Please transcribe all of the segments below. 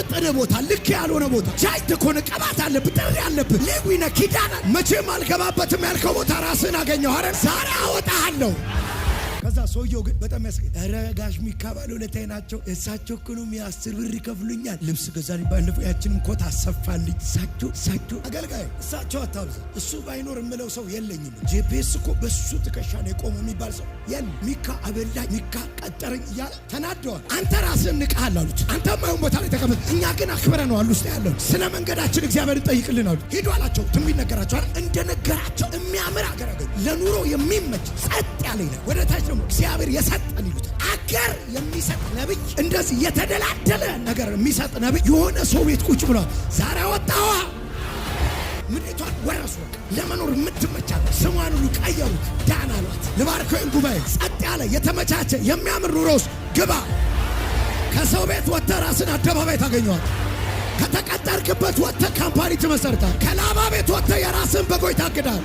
ያልተመጠነ ቦታ ልክ ያልሆነ ቦታ ጃይት ኮነ ቀባት አለብህ ጥሪ አለብህ ሌዊነ ኪዳና መቼም አልገባበትም ያልከው ቦታ ራስህን አገኘው አረ ዛሬ አወጣሃለሁ። ከዛ ሰውየው ግን በጣም ያስገኝ አረ ጋሽ ሚካባሉ ለታይ ናቸው እሳቸው እኮ ነው 10 ብር ይከፍሉኛል ልብስ ገዛልኝ ባለፈው ያችንም ኮት አሰፋልኝ እሳቸው አገልጋይ እሳቸው አታብዛ እሱ ባይኖር የምለው ሰው የለኝም ጂፒኤስ እኮ በሱ ትከሻ ነው የቆመው የሚባል ሰው የለም ሚካ አበላኝ ሚካ ቀጠረኝ እያለ ተናደዋል። አንተ ራስህን ንቀሃል አሉት። አንተ ማይሆን ቦታ ላይ ተቀመጥ እኛ ግን አክብረነዋል ውስጥ ያለው ስለ መንገዳችን እግዚአብሔር ይጠይቅልን አሉት። ሄዱ አላቸው ትንቢት ነገራቸው እንደነገራቸው የሚያምር አገር አገኙ ለኑሮ የሚመች ጸጥ ያለ ይላል ወደ ታች እግዚአብሔር የሰጠን ይሉት አገር የሚሰጥ ነብይ እንደዚህ የተደላደለ ነገር የሚሰጥ ነብይ የሆነ ሰው ቤት ቁጭ ብሏል። ዛሬ ወጣዋ ምድሪቷን ወረሱ ለመኖር የምትመቻት ስሟን ሁሉ ቀየሩት ዳን አሏት። ልባርከው ጉባኤ ጸጥ ያለ የተመቻቸ የሚያምር ኑሮስ ግባ። ከሰው ቤት ወጥተህ ራስን አደባባይ ታገኘዋል። ከተቀጠርክበት ወጥተህ ካምፓኒ ትመሰርታል። ከላባ ቤት ወጥተህ የራስን በጎይ ታግዳል።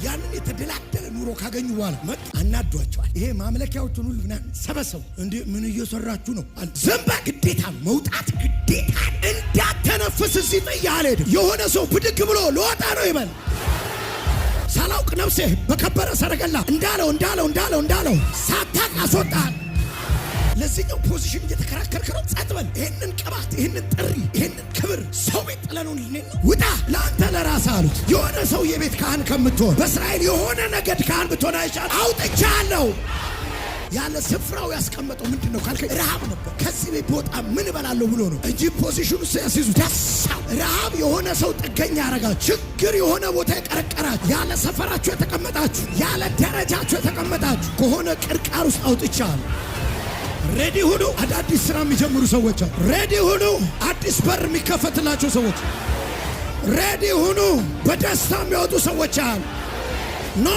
ያንን የተደላደለ ኑሮ ካገኙ በኋላ መጥ አናዷቸዋል። ይሄ ማምለኪያዎቹን ሁሉ ሰበሰቡ። እንዴ ምን እየሰራችሁ ነው? ዘንባ ግዴታ መውጣት ግዴታ እንዳተነፍስ እዚህ ጥያ አልሄድም። የሆነ ሰው ብድግ ብሎ ለወጣ ነው ይበል ሳላውቅ ነፍሴ በከበረ ሰረገላ እንዳለው ሳታቅ አስወጣል። ለዚህኛው ፖዚሽን እየተከራከርክ ነው። ጸጥ በል። ይህንን ቅባት ይህንን ጥሪ ይህንን ክብር ሰው ቤት ጥለነው ውጣ ለአንተ ለራስህ አሉት። የሆነ ሰው የቤት ካህን ከምትሆን በእስራኤል የሆነ ነገድ ካህን ብትሆን አይሻል? አውጥቻለሁ ያለ ስፍራው ያስቀመጠው ምንድን ነው ካልከኝ ረሃብ ነበር። ከዚህ ቤት በወጣ ምን እበላለሁ ብሎ ነው እንጂ ፖዚሽኑ ሲያስይዙት ያሳው ረሃብ የሆነ ሰው ጥገኛ ያረጋችሁ ችግር የሆነ ቦታ የቀረቀራችሁ ያለ ሰፈራችሁ የተቀመጣችሁ ያለ ደረጃችሁ የተቀመጣችሁ ከሆነ ቅርቃር ውስጥ አውጥቻለሁ። ሬዲ ሁኑ። አዳዲስ ስራ የሚጀምሩ ሰዎች አሉ። ሬዲ ሁኑ። አዲስ በር የሚከፈትላቸው ሰዎች ሬዲ ሁኑ። በደስታ የሚወጡ ሰዎች አሉ።